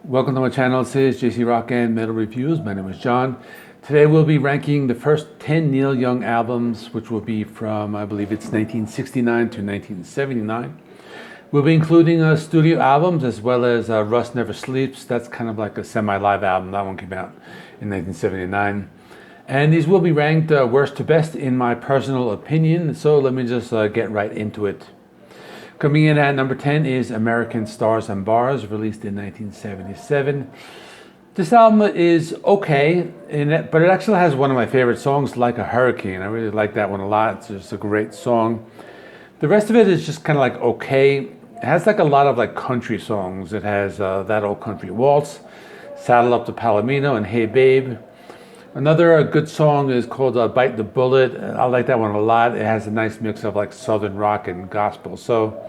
Welcome to my channel. This is JC Rock and Metal Reviews. My name is John. Today we'll be ranking the first 10 Neil Young albums, which will be from, I believe it's 1969 to 1979. We'll be including studio albums as well as Rust Never Sleeps. That's kind of like a semi-live album. That one came out in 1979. And these will be ranked worst to best in my personal opinion. So let me just get right into it. Coming in at number 10 is American Stars and Bars, released in 1977. This album is okay, but it actually has one of my favorite songs, Like a Hurricane. I really like that one a lot. It's just a great song. The rest of it is just kind of like okay. It has like a lot of like country songs. It has That Old Country Waltz, Saddle Up to Palomino, and Hey Babe. Another good song is called Bite the Bullet. I like that one a lot. It has a nice mix of like southern rock and gospel. So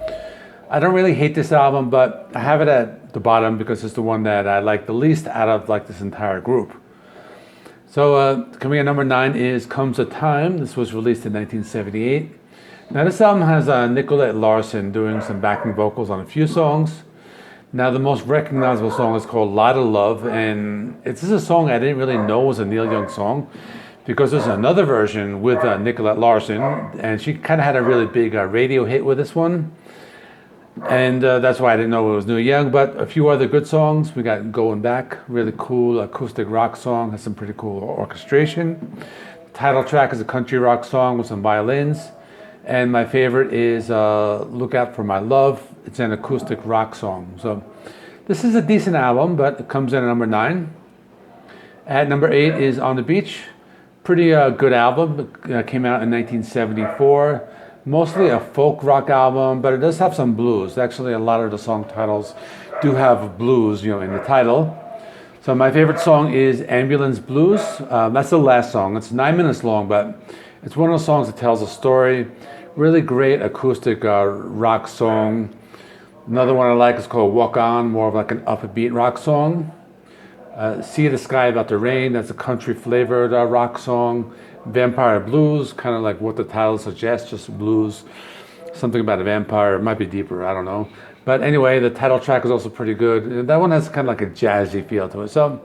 I don't really hate this album, but I have it at the bottom because it's the one that I like the least out of like this entire group. So coming at number 9 is Comes a Time. This was released in 1978. Now this album has Nicolette Larson doing some backing vocals on a few songs. Now the most recognizable song is called Lot of Love, and this is a song I didn't really know was a Neil Young song because there's another version with Nicolette Larson, and she kind of had a really big radio hit with this one, and that's why I didn't know it was Neil Young. But a few other good songs. We got Going Back, really cool acoustic rock song, has some pretty cool orchestration. The title track is a country rock song with some violins. And my favorite is Look Out for My Love. It's an acoustic rock song. So this is a decent album, but it comes in at number 9. At number 8 is On the Beach. Pretty good album. It came out in 1974. Mostly a folk rock album, but it does have some blues. Actually, a lot of the song titles do have blues, in the title. So my favorite song is Ambulance Blues. That's the last song. It's 9 minutes long, but it's one of those songs that tells a story. Really great acoustic rock song. Another one I like is called Walk On, more of like an upbeat rock song. See the Sky About the Rain, that's a country flavored rock song. Vampire Blues, kind of like what the title suggests, just blues. Something about a vampire, it might be deeper, I don't know. But anyway, the title track is also pretty good. That one has kind of like a jazzy feel to it. So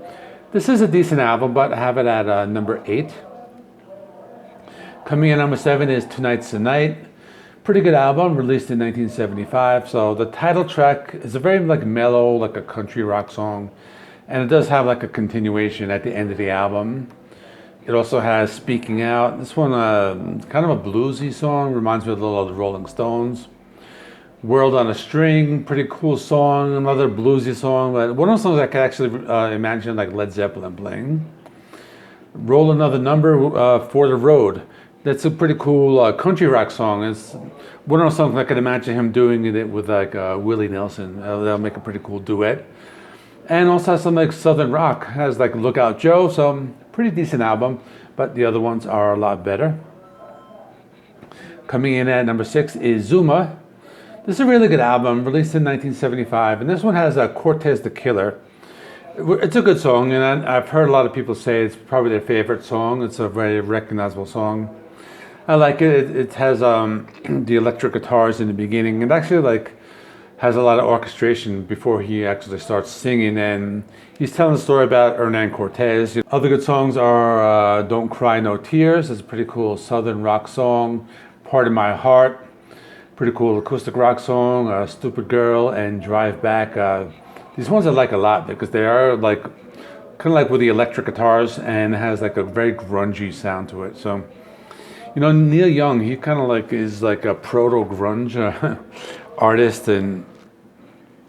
this is a decent album, but I have it at number 8. Coming in number 7 is Tonight's the Night. Pretty good album, released in 1975. So the title track is a very like mellow, like a country rock song. And it does have like a continuation at the end of the album. It also has Speaking Out. This one, kind of a bluesy song, reminds me a little of the Rolling Stones. World on a String, pretty cool song, another bluesy song. But one of the songs I could actually imagine like Led Zeppelin playing. Roll Another Number, For the Road. That's a pretty cool country rock song. It's one of those songs I could imagine him doing it with like Willie Nelson. That'll make a pretty cool duet. And also has some like southern rock. Has like Lookout Joe, so pretty decent album. But the other ones are a lot better. Coming in at number 6 is Zuma. This is a really good album, released in 1975, and this one has Cortez the Killer. It's a good song, and I've heard a lot of people say it's probably their favorite song. It's a very recognizable song. I like it. It has the electric guitars in the beginning. It actually like has a lot of orchestration before he actually starts singing, and he's telling a story about Hernan Cortez. Other good songs are Don't Cry No Tears. It's a pretty cool southern rock song. Part of My Heart, pretty cool acoustic rock song. Stupid Girl and Drive Back. These ones I like a lot because they are like kind of like with the electric guitars, and it has like a very grungy sound to it. So Neil Young, he kind of like is like a proto-grunge artist, and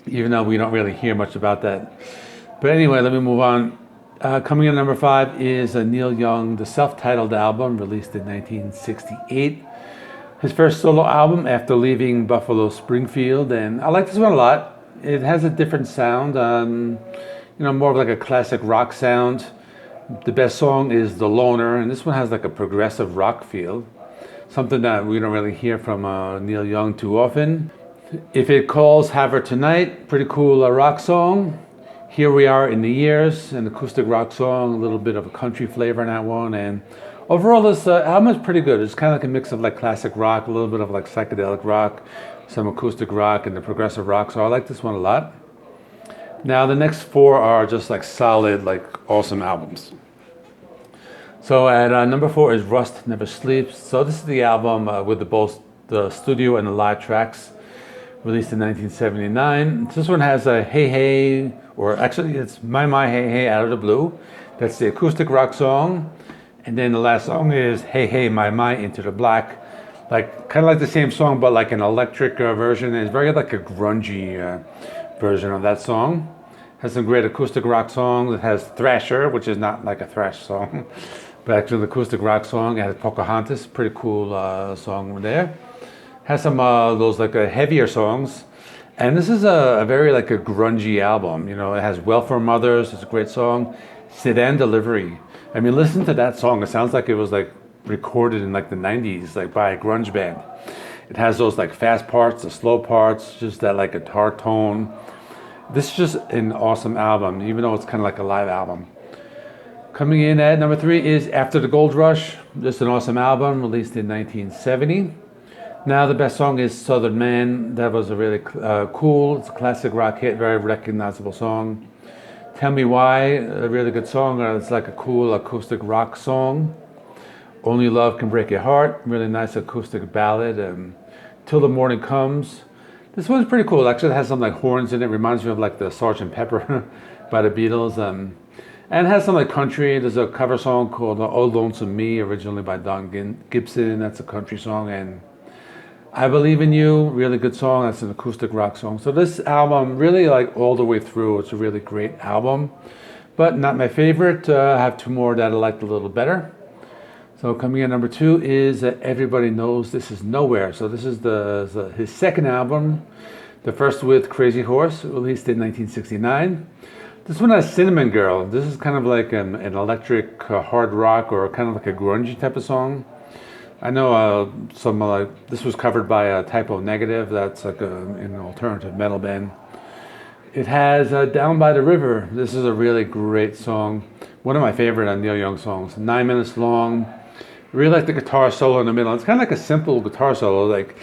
even though we don't really hear much about that. But anyway, let me move on. Coming in number 5 is Neil Young, the self-titled album, released in 1968. His first solo album after leaving Buffalo Springfield, and I like this one a lot. It has a different sound, more of like a classic rock sound. The best song is The Loner, and this one has like a progressive rock feel, something that we don't really hear from Neil Young too often. If It Calls, Have Her Tonight, pretty cool rock song. Here We Are in the Years, an acoustic rock song, a little bit of a country flavor in that one, and overall this album is pretty good. It's kind of like a mix of like classic rock, a little bit of like psychedelic rock, some acoustic rock, and the progressive rock, so I like this one a lot. Now the next four are just like solid, like awesome albums. So at number 4 is Rust Never Sleeps. So this is the album with both the studio and the live tracks, released in 1979. This one has a Hey Hey, or actually it's My Hey Hey Out of the Blue. That's the acoustic rock song. And then the last song is Hey Hey My Into the Black. Like kind of like the same song, but like an electric version. It's very like a grungy version of that song. Has some great acoustic rock songs. It has Thrasher, which is not like a thrash song, but actually an acoustic rock song. It has Pocahontas, pretty cool song there. Has some those like heavier songs. And this is a very like a grungy album. You know, it has Welfare Mothers, it's a great song. Sedan Delivery. I mean, listen to that song. It sounds like it was like recorded in like the 90s, like by a grunge band. It has those like fast parts, the slow parts, just that like guitar tone. This is just an awesome album, even though it's kind of like a live album. Coming in at number 3 is After the Gold Rush. Just an awesome album, released in 1970. Now the best song is Southern Man. That was a really cool, it's a classic rock hit, very recognizable song. Tell Me Why, a really good song. It's like a cool acoustic rock song. Only Love Can Break Your Heart, really nice acoustic ballad. Till the Morning Comes. This one's pretty cool. Actually, it has some like horns in it. Reminds me of like the Sgt. Pepper by the Beatles. And it has some like country. There's a cover song called Oh Lonesome Me, originally by Don Gibson. That's a country song. And I Believe in You, really good song. That's an acoustic rock song. So this album, really like all the way through, it's a really great album. But not my favorite. I have 2 more that I liked a little better. So coming in number 2 is Everybody Knows This Is Nowhere. So this is his second album, the first with Crazy Horse, released in 1969. This one has Cinnamon Girl. This is kind of like an electric hard rock or kind of like a grungy type of song. I know this was covered by Typo Negative. That's like an alternative metal band. It has Down by the River. This is a really great song. One of my favorite Neil Young songs. 9 minutes long. Really like the guitar solo in the middle. It's kind of like a simple guitar solo, like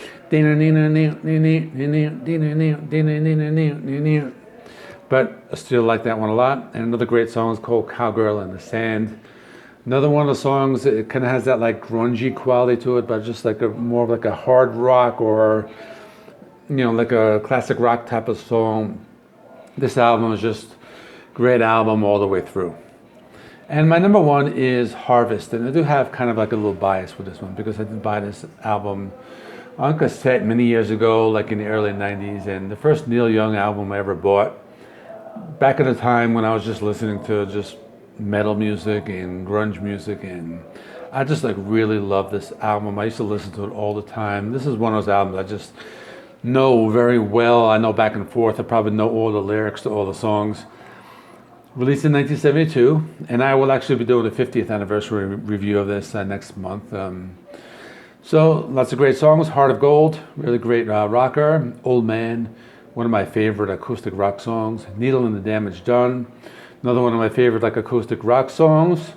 but I still like that one a lot. And another great song is called Cowgirl in the Sand. Another one of the songs, it kind of has that like grungy quality to it, but just like more of like a hard rock or, you know, like a classic rock type of song. This album is just a great album all the way through. And my number 1 is Harvest, and I do have kind of like a little bias with this one because I did buy this album on cassette many years ago, like in the early 90s, and the first Neil Young album I ever bought back at the time when I was just listening to just metal music and grunge music, and I just like really love this album. I used to listen to it all the time. This is one of those albums I just know very well. I know back and forth. I probably know all the lyrics to all the songs. Released in 1972, and I will actually be doing the 50th anniversary review of this next month. So lots of great songs. Heart of Gold, really great rocker. Old Man, one of my favorite acoustic rock songs. Needle and the Damage Done, another one of my favorite like acoustic rock songs.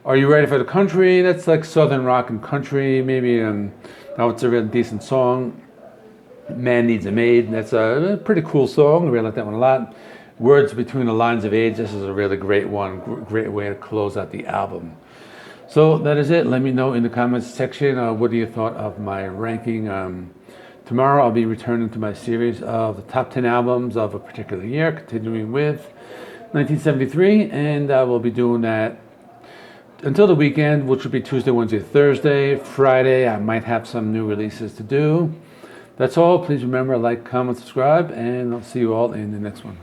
Are You Ready for the Country? That's like southern rock and country, maybe. Now it's a really decent song. Man Needs a Maid, that's a pretty cool song. I really like that one a lot. Words Between the Lines of Age, this is a really great one, great way to close out the album. So that is it. Let me know in the comments section what you thought of my ranking. Tomorrow I'll be returning to my series of the top 10 albums of a particular year, continuing with 1973, and I will be doing that until the weekend, which will be Tuesday, Wednesday, Thursday. Friday I might have some new releases to do. That's all. Please remember, like, comment, subscribe, and I'll see you all in the next one.